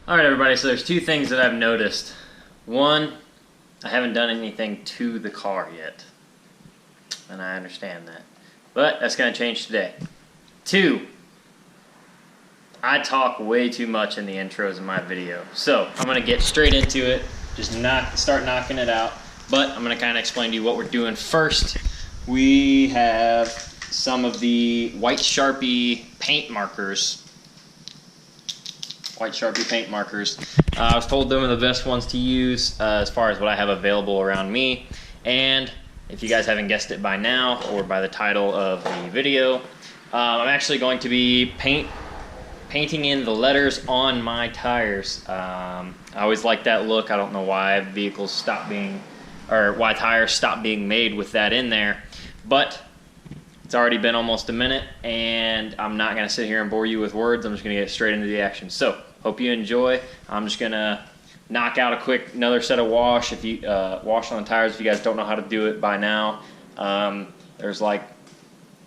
Alright everybody, so there's two things that I've noticed. One, I haven't done anything to the car yet. And I understand that. But that's going to change today. Two, I talk way too much in the intros of my video. So I'm going to get straight into it. Just start knocking it out. But I'm going to kind of explain to you what we're doing first. We have some of the white Sharpie paint markers. White Sharpie paint markers. I was told them are the best ones to use as far as what I have available around me. And if you guys haven't guessed it by now or by the title of the video, I'm actually going to be painting in the letters on my tires. I always like that look. I don't know why vehicles stop being, or why tires stop being made with that in there. But it's already been almost a minute, and I'm not going to sit here and bore you with words. I'm just going to get straight into the action. So, hope you enjoy. I'm just going to knock out another set of wash on the tires if you guys don't know how to do it by now. There's like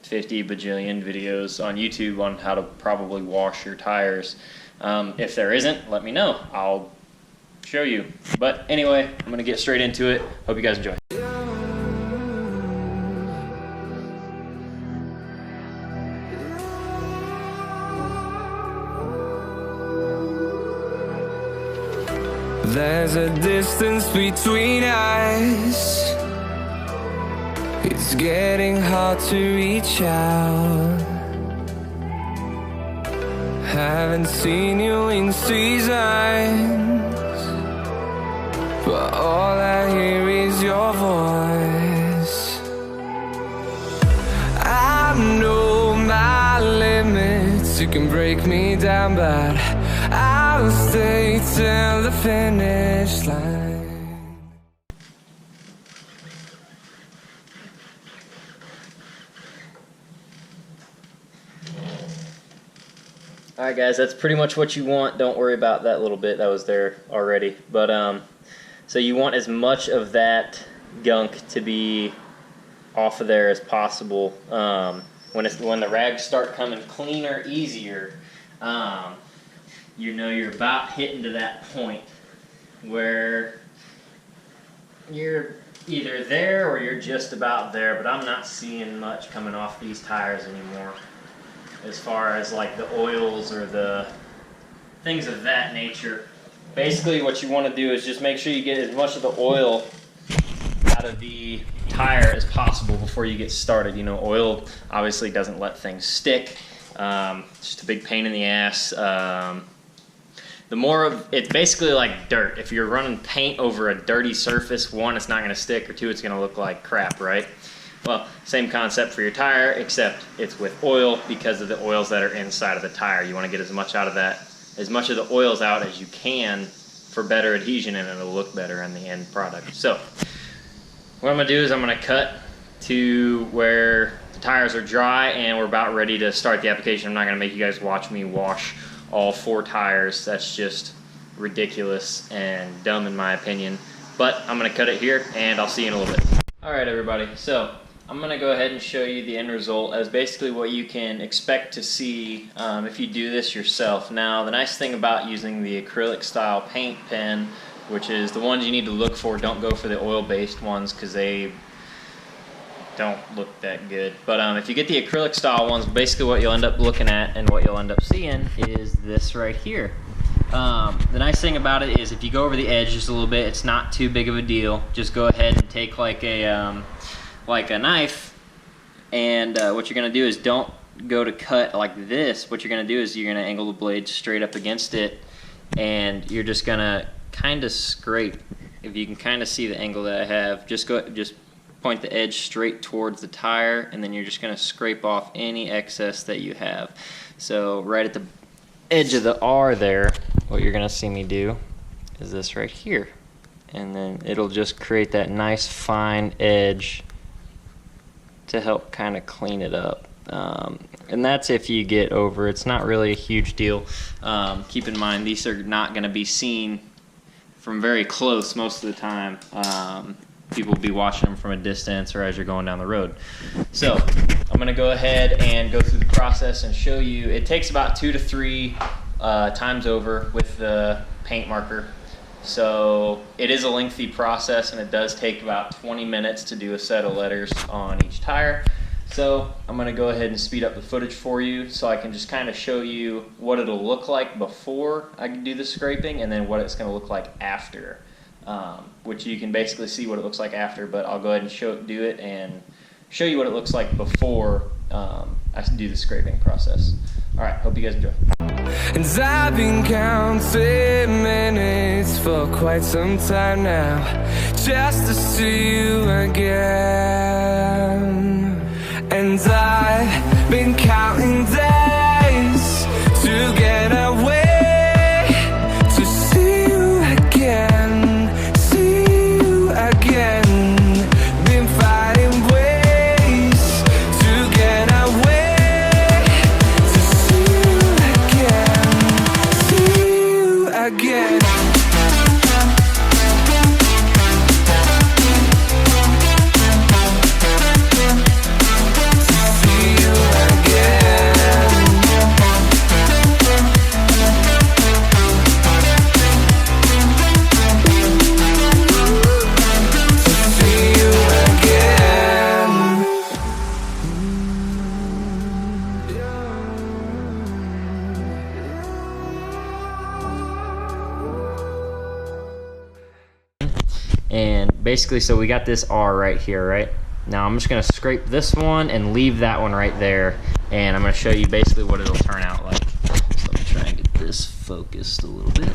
50 bajillion videos on YouTube on how to probably wash your tires. If there isn't, let me know. I'll show you. But anyway, I'm going to get straight into it. Hope you guys enjoy. There's a distance between us. It's getting hard to reach out. Haven't seen you in seasons, but all I hear is your voice. I know my limits. You can break me down, but I'll stay till the finish line. Alright guys, that's pretty much what you want. Don't worry about that little bit that was there already. But so you want as much of that gunk to be off of there as possible. When the rags start coming cleaner, easier, you know you're about hitting to that point where you're either there or you're just about there, but I'm not seeing much coming off these tires anymore as far as like the oils or the things of that nature. Basically what you want to do is just make sure you get as much of the oil out of the tire as possible before you get started. You know, oil obviously doesn't let things stick. It's just a big pain in the ass. It's basically like dirt. If you're running paint over a dirty surface, one, it's not going to stick, or two, it's going to look like crap, right? Well, same concept for your tire, except it's with oil because of the oils that are inside of the tire. You want to get as much out of that, as much of the oils out as you can for better adhesion, and it'll look better in the end product. So, what I'm going to do is I'm going to cut to where the tires are dry and we're about ready to start the application. I'm not going to make you guys watch me wash all 4 tires. That's just ridiculous and dumb in my opinion. But I'm going to cut it here and I'll see you in a little bit. Alright everybody, so I'm going to go ahead and show you the end result as basically what you can expect to see if you do this yourself. Now the nice thing about using the acrylic style paint pen, which is the ones you need to look for, don't go for the oil based ones because they don't look that good. But if you get the acrylic style ones, basically what you'll end up looking at and what you'll end up seeing is this right here. The nice thing about it is if you go over the edge just a little bit, it's not too big of a deal. Just go ahead and take like a knife, and what you're going to do is don't go to cut like this. What you're going to do is you're going to angle the blade straight up against it, and you're just going to kind of scrape. If you can kind of see the angle that I have, just point the edge straight towards the tire, and then you're just going to scrape off any excess that you have. So right at the edge of the R there, what you're going to see me do is this right here, and then it'll just create that nice fine edge to help kind of clean it up. And that's if you get over. It's not really a huge deal. Keep in mind these are not going to be seen from very close most of the time. People will be watching them from a distance or as you're going down the road. So I'm going to go ahead and go through the process and show you. It takes about 2 to 3 times over with the paint marker. So it is a lengthy process, and it does take about 20 minutes to do a set of letters on each tire. So I'm going to go ahead and speed up the footage for you so I can just kind of show you what it'll look like before I do the scraping, and then what it's going to look like after, which you can basically see what it looks like after, but I'll go ahead and do it and show you what it looks like before I do the scraping process. All right, hope you guys enjoy. And I've been counting minutes for quite some time now, just to see you again. And I've been counting days to get away, to see you again, see you again. Been finding ways to get away, to see you again. And basically, so we got this R right here, right? Now I'm just gonna scrape this one and leave that one right there, and I'm gonna show you basically what it'll turn out like. So let me try and get this focused a little bit.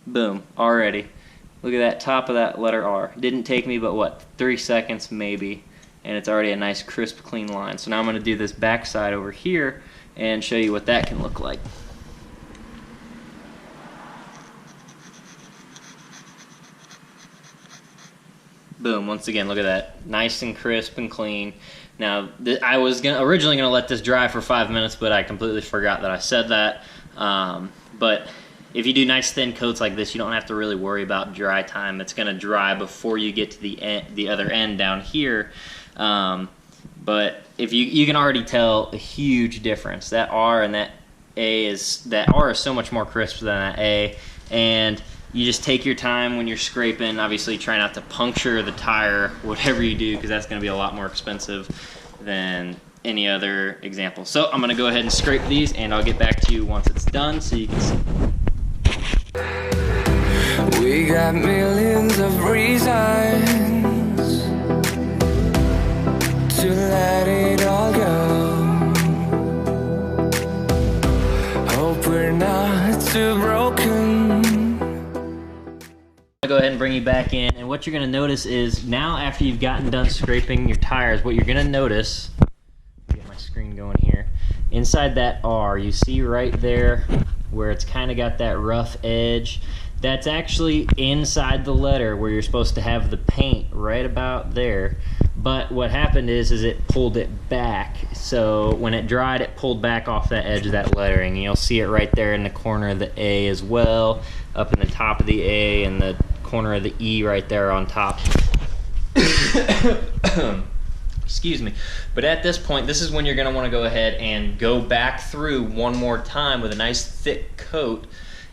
Boom, already. Look at that top of that letter R. Didn't take me but what, 3 seconds maybe, and it's already a nice crisp clean line. So now I'm gonna do this back side over here and show you what that can look like. Boom, once again, look at that. Nice and crisp and clean. Now, I was originally going to let this dry for 5 minutes, but I completely forgot that I said that. But if you do nice thin coats like this, you don't have to really worry about dry time. It's going to dry before you get to the other end down here. But if you can already tell a huge difference. That R and that R is so much more crisp than that A. And you just take your time when you're scraping. Obviously, try not to puncture the tire, whatever you do, because that's going to be a lot more expensive than any other example. So I'm going to go ahead and scrape these, and I'll get back to you once it's done so you can see. We got millions of reasons to let it all go. Hope we're not too broken. Go ahead and bring you back in, and what you're going to notice is now after you've gotten done scraping your tires, what you're going to notice, get my screen going here, inside that R, you see right there where it's kind of got that rough edge. That's actually inside the letter where you're supposed to have the paint right about there. But what happened is it pulled it back. So when it dried, it pulled back off that edge of that lettering. And you'll see it right there in the corner of the A as well, up in the top of the A and the corner of the E right there on top. Excuse me. But at this point, this is when you're going to want to go ahead and go back through one more time with a nice thick coat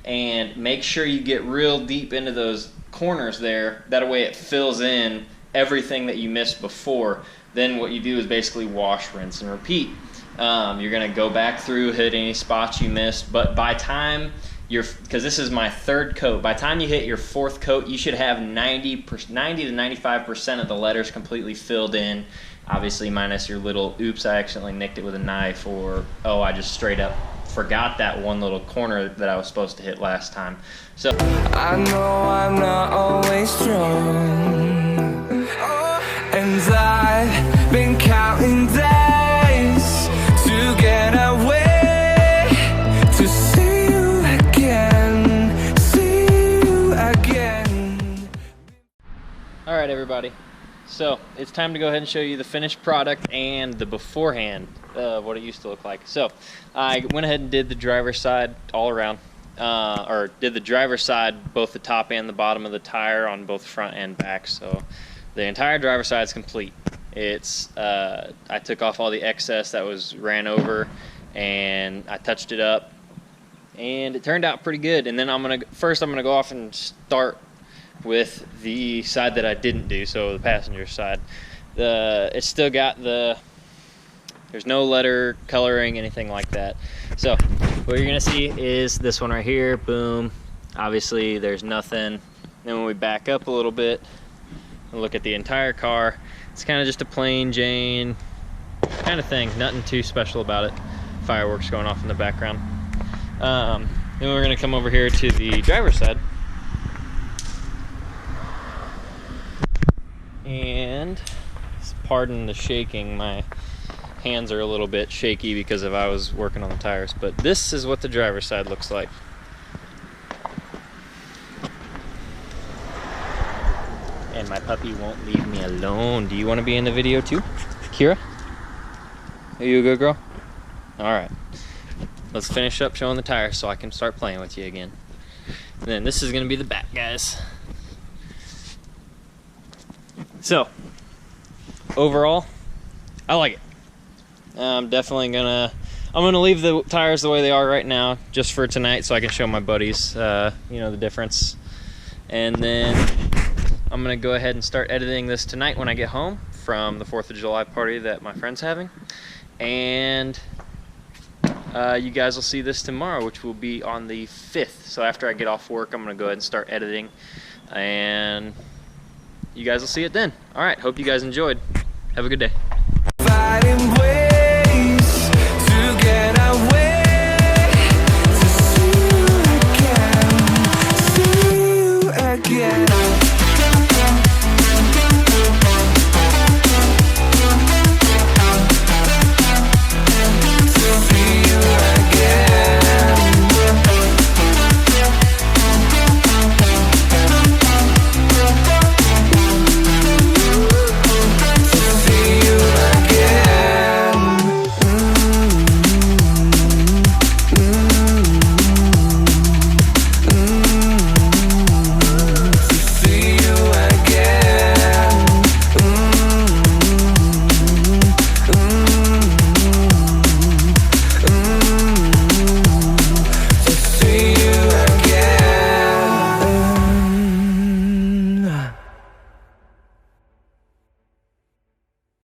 and make sure you get real deep into those corners there. That way it fills in everything that you missed before. Then what you do is basically wash, rinse, and repeat. You're going to go back through, hit any spots you missed, but by time because this is my third coat, by the time you hit your fourth coat, you should have 90 to 95% of the letters completely filled in, obviously minus your little, oops, I accidentally nicked it with a knife, or, oh, I just straight up forgot that one little corner that I was supposed to hit last time. So I know I'm not always strong, and I've been counting days to get away, to see you again, see you again. all right, everybody, so it's time to go ahead and show you the finished product and the beforehand of what it used to look like. So I went ahead and did the driver's side all around, or did the driver's side, both the top and the bottom of the tire on both front and back. So the entire driver's side is complete. It's I took off all the excess that was ran over, and I touched it up, and it turned out pretty good. And then I'm gonna go off and start with the side that I didn't do, so the passenger side. It's still got there's no letter coloring, anything like that. So what you're gonna see is this one right here. Boom. Obviously there's nothing. Then when we back up a little bit and look at the entire car, it's kind of just a plain Jane kind of thing. Nothing too special about it. Fireworks going off in the background. Then we're gonna come over here to the driver's side. And pardon the shaking, my hands are a little bit shaky because I was working on the tires, but this is what the driver's side looks like. And my puppy won't leave me alone. Do you want to be in the video too, Kira? Are you a good girl? All right, let's finish up showing the tires so I can start playing with you again. And then this is gonna be the back, guys. So overall, I like it. I'm gonna leave the tires the way they are right now, just for tonight, so I can show my buddies, you know, the difference. And then I'm gonna go ahead and start editing this tonight when I get home from the 4th of July party that my friend's having. And you guys will see this tomorrow, which will be on the 5th. So after I get off work, I'm gonna go ahead and start editing, and you guys will see it then. All right, hope you guys enjoyed. Have a good day.